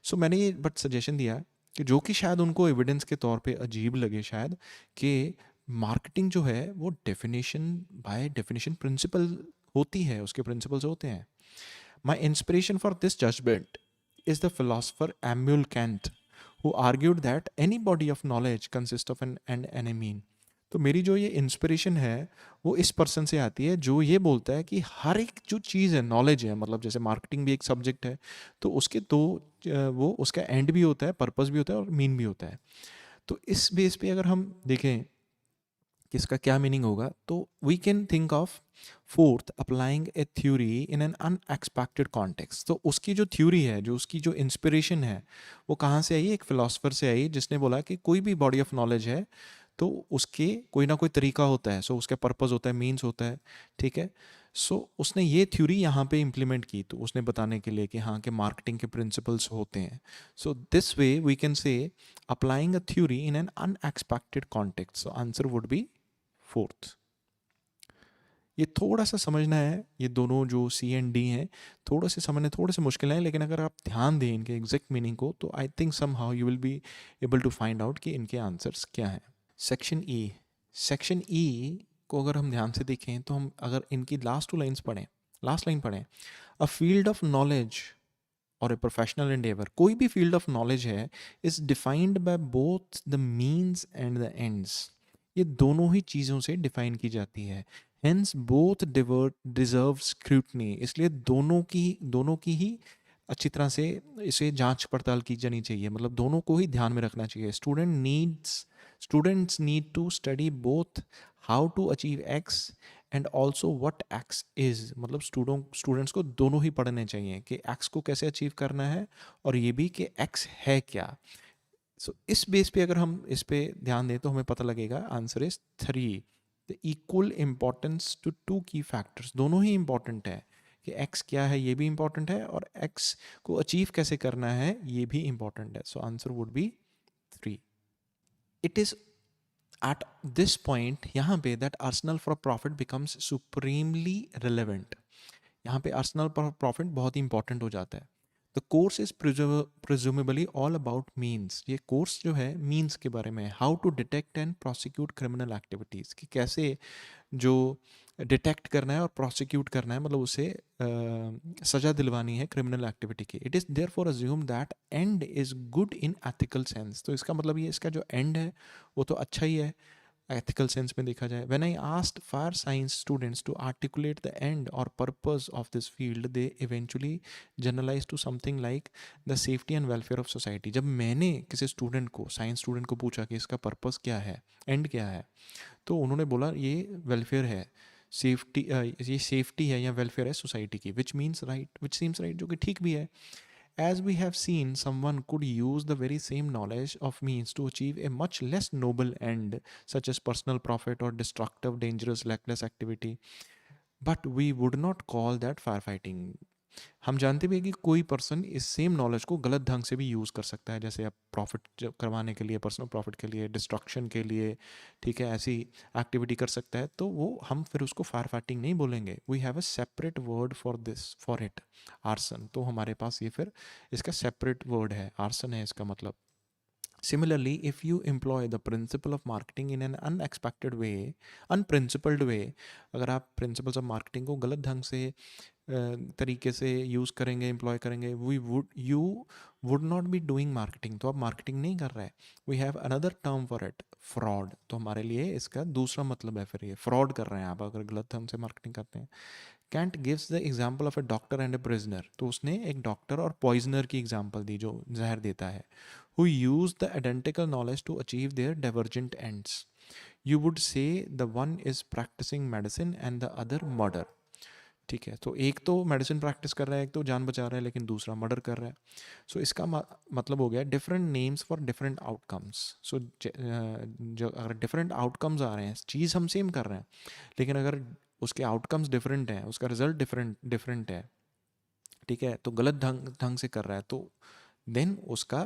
सो मैंने ये बट सजेशन दिया कि जो कि शायद उनको एविडेंस के तौर पे अजीब लगे शायद, कि मार्केटिंग जो है वो डेफिनेशन बाय डेफिनेशन प्रिंसिपल होती है, उसके प्रिंसिपल्स होते हैं। My inspiration for this judgement is the philosopher Immanuel Kant, who argued that any body of knowledge consists of an end and a mean। तो मेरी जो ये इंस्पिरेशन है वो इस पर्सन से आती है जो ये बोलता है कि हर एक जो चीज़ है, नॉलेज है, मतलब जैसे मार्केटिंग भी एक सब्जेक्ट है, तो उसके दो वो उसका एंड भी होता है, पर्पस भी होता है और मीन भी होता है। तो इस बेस पे अगर हम देखें कि इसका क्या मीनिंग होगा, तो we can think of fourth applying a theory in an unexpected context. तो उसकी जो थ्योरी है, जो उसकी जो इंस्पिरेशन है, वो कहाँ से आई, एक फिलोसफर से आई जिसने बोला कि कोई भी बॉडी ऑफ नॉलेज है तो उसके कोई ना कोई तरीका होता है, सो उसका पर्पस होता है, मीन्स होता है, ठीक है। सो उसने ये थ्योरी यहाँ पे इम्प्लीमेंट की, तो उसने बताने के लिए कि हाँ कि मार्केटिंग के प्रिंसिपल्स होते हैं। So this way we can say applying a theory in an unexpected context, so answer would be fourth. ये थोड़ा सा समझना है, ये दोनों जो सी एंड डी हैं थोड़े से समझने थोड़े से मुश्किल हैं, लेकिन अगर आप ध्यान दें इनके एग्जैक्ट मीनिंग को, तो I think somehow you will be able to find out कि इनके आंसर्स क्या हैं। सेक्शन ई, सेक्शन ई को अगर हम ध्यान से देखें तो हम अगर इनकी लास्ट टू लाइन्स पढ़ें, लास्ट लाइन पढ़ें, अ फील्ड ऑफ नॉलेज और ए प्रोफेशनल एंडेवर, कोई भी फील्ड ऑफ नॉलेज है, is defined by both the means and the ends. ये दोनों ही चीज़ों से डिफाइन की जाती है। हेंस बोथ डिजर्व स्क्रूटनी, इसलिए दोनों की ही अच्छी तरह से इसे जांच पड़ताल की जानी चाहिए, मतलब दोनों को ही ध्यान में रखना चाहिए। Students need to study both how to achieve X and also what X is, मतलब स्टूडेंट्स को दोनों ही पढ़ने चाहिए कि एक्स को कैसे अचीव करना है और ये भी कि एक्स है क्या। सो इस बेस पे अगर हम इस पे ध्यान दें तो हमें पता लगेगा answer is three. The equal importance to two key factors, दोनों ही इंपॉर्टेंट है कि एक्स क्या है ये भी इंपॉर्टेंट है, और एक्स को अचीव कैसे करना है ये भी इंपॉर्टेंट है। So answer would B three. It is at this point यहाँ पे that Arsenal for profit becomes supremely relevant. यहाँ पे आर्सनल फॉर प्रॉफिट बहुत ही इंपॉर्टेंट हो जाता है। The course is presumably all about means, ये कोर्स जो है मीन्स के बारे में, how to detect and prosecute criminal activities, कि कैसे जो डिटेक्ट करना है और प्रोसिक्यूट करना है, मतलब उसे सज़ा दिलवानी है क्रिमिनल एक्टिविटी की। It is there for assume that and is good in ethical sense, तो इसका मतलब ये इसका जो एंड है वो तो अच्छा ही है एथिकल सेंस में देखा जाए। When I asked fire science students to articulate the end और purpose of this field, they eventually generalise to something like the safety and welfare of society. जब मैंने किसी स्टूडेंट को, साइंस स्टूडेंट को पूछा कि इसका पर्पस क्या है, एंड क्या है, तो उन्होंने बोला ये वेलफेयर है, सेफ्टी, ये सेफ्टी है या वेलफेयर है सोसाइटी की, which means right, which seems right, जो कि ठीक भी है. As we have seen, someone could use the very same knowledge of means to achieve a much less noble end, such as personal profit or destructive, dangerous, reckless activity. But we would not call that firefighting. हम जानते भी हैं कि कोई person इस same knowledge को गलत ढंग से भी यूज़ कर सकता है, जैसे आप प्रॉफिट करवाने के लिए, पर्सनल प्रॉफिट के लिए, डिस्ट्रक्शन के लिए, ठीक है, ऐसी एक्टिविटी कर सकता है, तो वो हम फिर उसको फायर फाइटिंग नहीं बोलेंगे. We have a separate word for this, for it, arson. तो हमारे पास ये फिर इसका सेपरेट वर्ड है, आर्सन है इसका मतलब. Similarly, if you employ the principle of marketing in an unexpected way, unprincipled way, अगर आप principles of marketing को गलत ढंग से तरीके से यूज़ करेंगे, एम्प्लॉय करेंगे, you would not be doing marketing, तो आप मार्केटिंग नहीं कर रहे हैं. We have another term for it, fraud. तो हमारे लिए इसका दूसरा मतलब है फिर ये फ्रॉड कर रहे हैं आप अगर गलत ढंग से मार्केटिंग करते हैं. Kant gives the example of a doctor and a prisoner. तो उसने एक डॉक्टर और पॉइजनर की एग्जाम्पल दी जो जहर देता है, who use the identical knowledge to achieve their divergent ends. You would say the one is practising medicine and the other murder. ठीक है, तो एक तो मेडिसिन प्रैक्टिस कर रहा है, एक तो जान बचा रहा है, लेकिन दूसरा मर्डर कर रहा है. सो इसका मतलब हो गया different names for different outcomes. So जो अगर डिफरेंट आउटकम्स आ रहे हैं, चीज़ हम सेम कर रहे हैं, लेकिन अगर उसके आउटकम्स डिफरेंट हैं, उसका रिजल्ट डिफरेंट डिफरेंट है, ठीक है, तो गलत ढंग ढंग से कर रहा है, तो देन उसका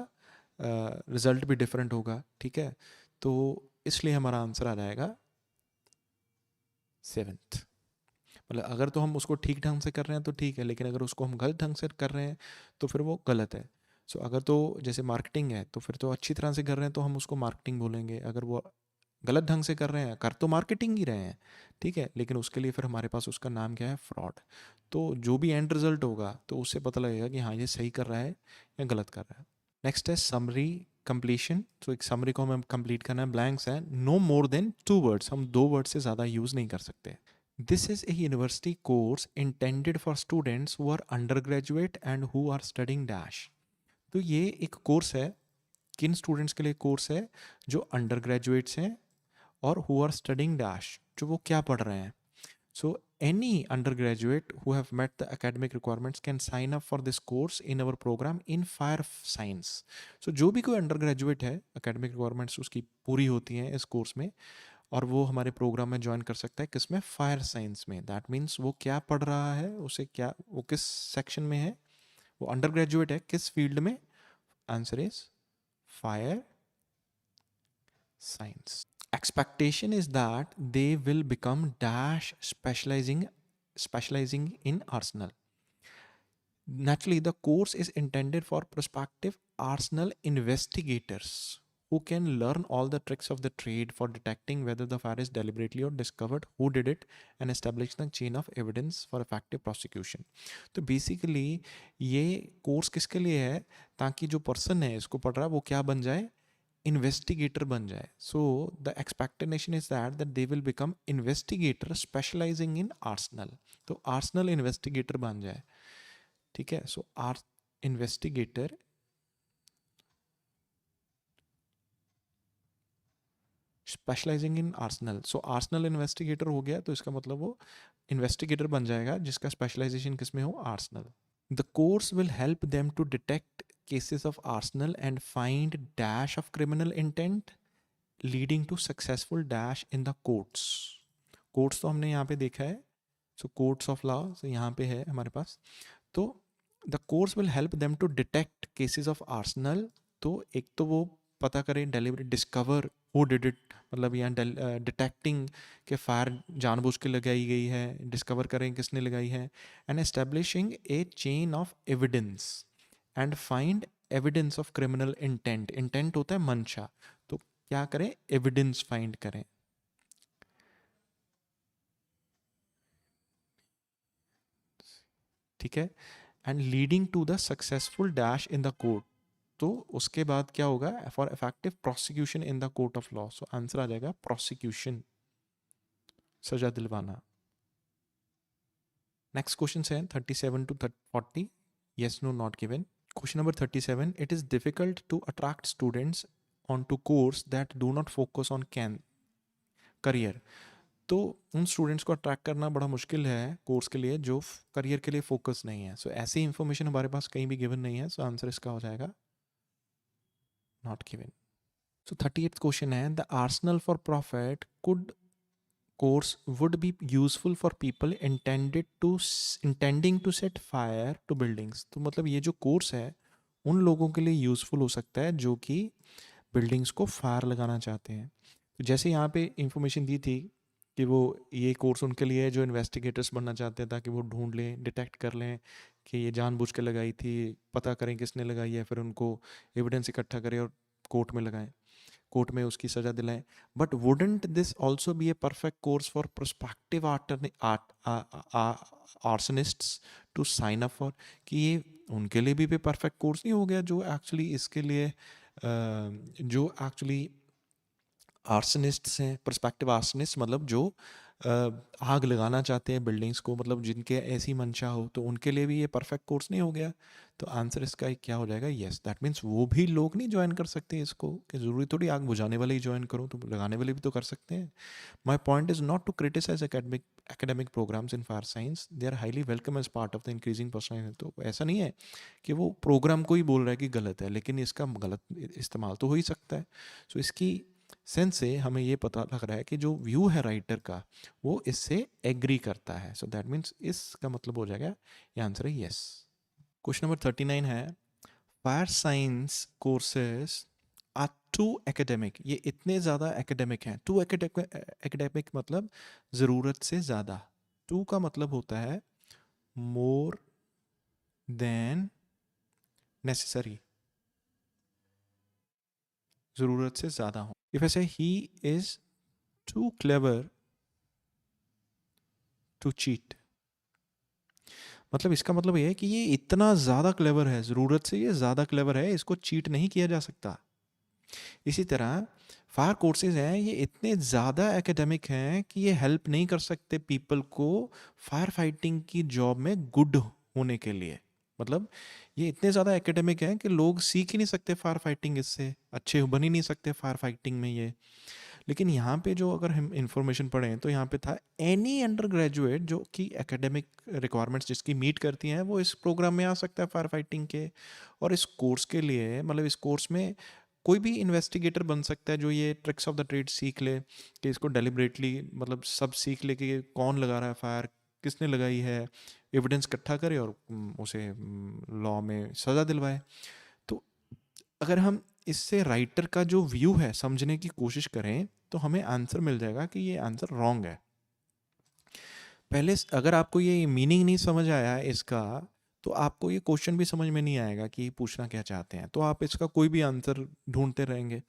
रिजल्ट भी डिफरेंट होगा. ठीक है, तो इसलिए हमारा आंसर आ जाएगा सेवेंथ. मतलब अगर तो हम उसको ठीक ढंग से कर रहे हैं तो ठीक है, लेकिन अगर उसको हम गलत ढंग से कर रहे हैं तो फिर वो गलत है. सो अगर तो जैसे मार्केटिंग है तो फिर तो अच्छी तरह से कर रहे हैं तो हम उसको मार्केटिंग बोलेंगे. अगर वो गलत ढंग से कर रहे हैं, कर तो मार्केटिंग ही रहे हैं, ठीक है, लेकिन उसके लिए फिर हमारे पास उसका नाम क्या है, फ्रॉड. तो जो भी एंड रिजल्ट होगा तो उससे पता लगेगा कि हाँ ये सही कर रहा है या गलत कर रहा है. नेक्स्ट है समरी कंप्लीशन. तो एक समरी को हमें कंप्लीट करना है, ब्लैंक्स है, नो मोर देन 2 words, हम 2 वर्ड से ज़्यादा यूज़ नहीं कर सकते. This is a university course intended for students who are undergraduate and who are studying dash. तो ये एक कोर्स है, किन स्टूडेंट्स के लिए कोर्स है, जो अंडर ग्रेजुएट्स हैं और हु आर स्टडिंग डैश, जो वो क्या पढ़ रहे हैं. So any undergraduate who have met the academic requirements can sign up for this course in our programme in fire science. So जो भी कोई अंडर ग्रेजुएट है, एकेडमिक रिक्वायरमेंट्स उसकी पूरी होती हैं इस कोर्स में, और वो हमारे प्रोग्राम में ज्वाइन कर सकता है, किसमें, फायर साइंस में. दैट मीन्स वो क्या पढ़ रहा है, उसे क्या, वो किस सेक्शन में है, वो अंडर ग्रेजुएट है किस फील्ड में, answer is fire science. Expectation is that they will become dash specializing in arsenal. Naturally, the course is intended for prospective arsenal investigators who can learn all the tricks of the trade for detecting whether the fire is deliberately or discovered, who did it, and establish the chain of evidence for effective prosecution. तो basically ये course किसके लिए है, ताकि जो person है इसको पढ़ रहा है वो क्या बन जाए, इन्वेस्टिगेटर बन जाए. So the expectation is that they will become investigator specialising in arson. तो आर्सनल इन्वेस्टिगेटर बन जाए. ठीक है, so investigator specialising in arson. So arson investigator हो गया, तो इसका मतलब वो इन्वेस्टिगेटर बन जाएगा जिसका स्पेशलाइजेशन किस में हो, arsenal. The course will help them to detect cases of arsenal and find dash of criminal intent leading to successful dash in the courts. Courts तो हमने यहाँ पे देखा है, so courts of law so यहाँ पे है हमारे पास. तो the course will help them to detect cases of arsenal. तो एक तो वो पता करें, deliberate, discover who did it, मतलब यहाँ डिटेक्टिंग के फायर जानबूझ के लगाई गई है, डिस्कवर करें किसने लगाई है, and establishing A chain of evidence and find evidence of criminal intent. Intent होता है मंशा, तो क्या करें, एविडेंस फाइंड करें. ठीक है, and leading to the successful dash in the court. तो उसके बाद क्या होगा, for effective prosecution in the court of law. So answer आ जाएगा प्रोसिक्यूशन, सजा दिलवाना. नेक्स्ट क्वेश्चन है 37 to 40, yes no not given. Question number 37, it is difficult to attract students onto course that do not focus on career. तो उन students को attract करना बड़ा मुश्किल है कोर्स के लिए जो करियर के लिए फोकस नहीं है. सो ऐसी इन्फॉर्मेशन हमारे पास कहीं भी गिवन नहीं है. सो आंसर इसका हो जाएगा not given. So 38th question है the arson for profit could course would be useful for people intending to set fire to buildings. तो मतलब ये जो कोर्स है उन लोगों के लिए यूजफुल हो सकता है जो कि बिल्डिंग्स को फायर लगाना चाहते हैं. तो जैसे यहाँ पे इंफॉर्मेशन दी थी कि वो ये कोर्स उनके लिए है जो इन्वेस्टिगेटर्स बनना चाहते हैं ताकि वो ढूंढ लें, डिटेक्ट कर लें कि ये जानबूझ के लगाई थी, पता करें किसने लगाई है, फिर उनको एविडेंस इकट्ठा करें और कोर्ट में लगाएं, कोर्ट में उसकी सज़ा दिलाएं. But wouldn't this also be a perfect course for prospective arsonists to sign up for, कि ये उनके लिए भी परफेक्ट कोर्स नहीं हो गया जो एक्चुअली इसके लिए जो एक्चुअली आर्सनिस्ट्स हैं, पर्सपेक्टिव आर्सनिस्ट मतलब जो आग लगाना चाहते हैं बिल्डिंग्स को, मतलब जिनके ऐसी मंशा हो, तो उनके लिए भी ये परफेक्ट कोर्स नहीं हो गया. तो आंसर इसका क्या हो जाएगा? यस. दैट मीन्स वो भी लोग नहीं ज्वाइन कर सकते इसको, कि ज़रूरी थोड़ी आग बुझाने वाले ही ज्वाइन करो, तो लगाने वाले भी तो कर सकते हैं. My point is not to criticise academic programs in fire science. They are highly welcome as part of the increasing personal. तो ऐसा नहीं है कि वो प्रोग्राम को ही बोल रहा है कि गलत है, लेकिन इसका गलत इस्तेमाल तो हो ही सकता है. सो इसकी सेंस से हमें ये पता लग रहा है कि जो व्यू है राइटर का वो इससे एग्री करता है. सो दैट मीन्स इसका मतलब हो जाएगा ये आंसर है यस. क्वेश्चन नंबर 39 है fire science courses are too academic. ये इतने ज़्यादा एकेडमिक हैं. टू एकेडमिक मतलब ज़रूरत से ज़्यादा. टू का मतलब होता है मोर देन नेसेसरी, ज़रूरत से ज़्यादा हो. इफ ऐसे ही is too clever to cheat, मतलब इसका मतलब ये है कि ये इतना ज़्यादा क्लेवर है, ज़रूरत से ये ज़्यादा क्लेवर है, इसको चीट नहीं किया जा सकता. इसी तरह फायर कोर्सेज हैं, ये इतने ज़्यादा एकेडमिक हैं कि ये हेल्प नहीं कर सकते पीपल को फायर फाइटिंग की जॉब में गुड होने के लिए. मतलब ये इतने ज़्यादा एकेडमिक हैं कि लोग सीख ही नहीं सकते फायर फाइटिंग, इससे अच्छे बन ही नहीं सकते फायर फाइटिंग में ये. लेकिन यहाँ पे जो अगर हम इंफॉर्मेशन पढ़ें तो यहाँ पे था एनी अंडर ग्रेजुएट जो कि एकेडमिक रिक्वायरमेंट्स जिसकी मीट करती हैं वो इस प्रोग्राम में आ सकता है फायर फाइटिंग के. और इस कोर्स के लिए मतलब इस कोर्स में कोई भी इन्वेस्टिगेटर बन सकता है जो ये ट्रिक्स ऑफ द ट्रेड सीख ले, कि इसको डेलिबरेटली मतलब सब सीख ले कि कौन लगा रहा है फायर, किसने लगाई है, एविडेंस इकट्ठा करे और उसे लॉ में सज़ा दिलवाए. तो अगर हम इससे राइटर का जो व्यू है समझने की कोशिश करें तो हमें आंसर मिल जाएगा कि ये आंसर रॉन्ग है. पहले अगर आपको ये मीनिंग नहीं समझ आया है इसका, तो आपको ये क्वेश्चन भी समझ में नहीं आएगा कि पूछना क्या चाहते हैं, तो आप इसका कोई भी आंसर ढूंढते रहेंगे.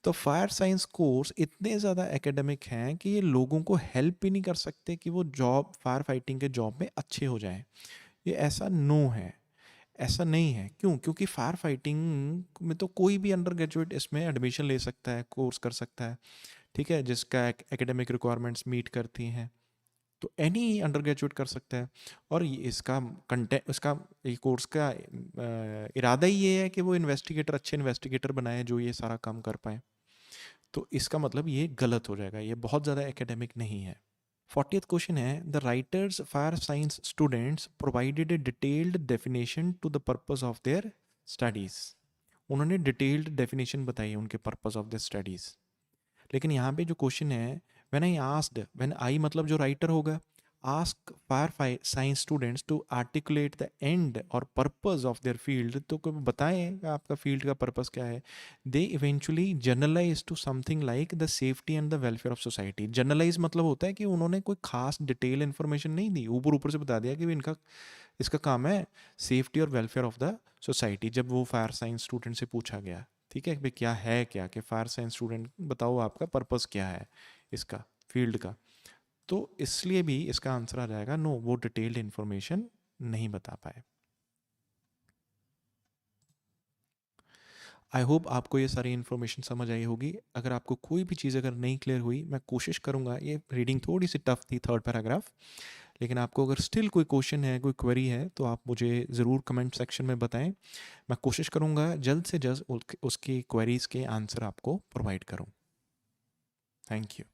तो फायर साइंस कोर्स इतने ज़्यादा एकेडमिक हैं कि ये लोगों को हेल्प भी नहीं कर सकते कि वो जॉब फायर फाइटिंग के जॉब में अच्छे हो जाएं. ये ऐसा नो है, ऐसा नहीं है. क्यों? क्योंकि फायर फाइटिंग में तो कोई भी अंडर ग्रेजुएट इसमें एडमिशन ले सकता है, कोर्स कर सकता है, ठीक है, जिसका एकेडमिक रिक्वायरमेंट्स मीट करती हैं. तो एनी अंडर ग्रेजुएट कर सकता है. और इसका कंटेंट, इसका ये कोर्स का इरादा ही ये है कि वो इन्वेस्टिगेटर, अच्छे इन्वेस्टिगेटर बनाए जो ये सारा काम कर पाए. तो इसका मतलब ये गलत हो जाएगा, ये बहुत ज़्यादा एकेडमिक नहीं है. 40th क्वेश्चन है the writers fire science students provided a detailed definition to the purpose of their studies. उन्होंने डिटेल्ड डेफिनेशन बताई है उनके पर्पस ऑफ देयर स्टडीज़. लेकिन यहाँ पे जो क्वेश्चन है when I asked, when I मतलब जो राइटर होगा, ask fire science students to articulate the end और पर्पस ऑफ देयर फील्ड, तो बताएं आपका फील्ड का पर्पस क्या है. They eventually generalise to something like the safety and the welfare of society. Generalise मतलब होता है कि उन्होंने कोई खास डिटेल इन्फॉर्मेशन नहीं दी, ऊपर ऊपर से बता दिया कि इनका इसका काम है सेफ्टी और वेलफेयर ऑफ द सोसाइटी. जब वो फायर साइंस स्टूडेंट से पूछा गया, ठीक है, भाई क्या है, क्या कि फायर साइंस स्टूडेंट बताओ आपका पर्पस क्या है इसका फील्ड का, तो इसलिए भी इसका आंसर आ जाएगा नो, वो डिटेल्ड इंफॉर्मेशन नहीं बता पाए. आई होप आपको ये सारी इन्फॉर्मेशन समझ आई होगी. अगर आपको कोई भी चीज़ अगर नहीं क्लियर हुई, मैं कोशिश करूँगा, ये रीडिंग थोड़ी सी टफ थी थर्ड पैराग्राफ, लेकिन आपको अगर स्टिल कोई क्वेश्चन है, कोई क्वेरी है, तो आप मुझे ज़रूर कमेंट सेक्शन में बताएं. मैं कोशिश करूँगा जल्द से जल्द उसकी क्वेरीज़ के आंसर आपको प्रोवाइड करूँ. Thank you.